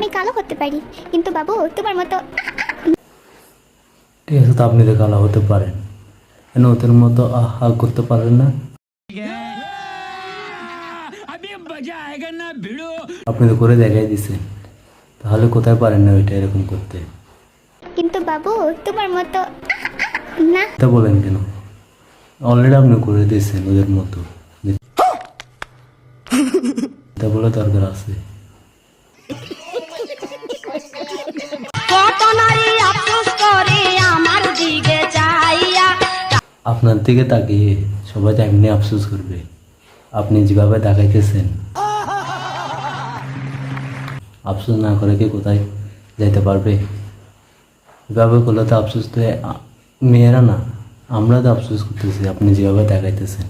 আমি কালো হতে পারি, কিন্তু বাবু তোমার মতো। ঠিক আছে, তো আপনি তো কালো হতে পারেন, কেন ওদের মতো আহা করতে পারেন না? আপনি তো করে দেখাই দিচ্ছেন, তাহলে কোথায় পারেন না ওইটা এরকম করতে? কিন্তু বাবু তোমার মতো না। এটা বলেন কেন? অলরেডি আপনি করে দিয়েছেন ওদের মতো, এটা বলে দরকার আছে? আপনার দিকে তাকিয়ে সবাই তো এমনি আফসোস করবে, আপনি যেভাবে তাকাইতেছেন। আফসোস না করে কি কোথায় যাইতে পারবে? এভাবে করলে তো আফসোস তো মেয়েরা না, আমরা তো আফসোস করতেছি আপনি যেভাবে তাকাইতেছেন।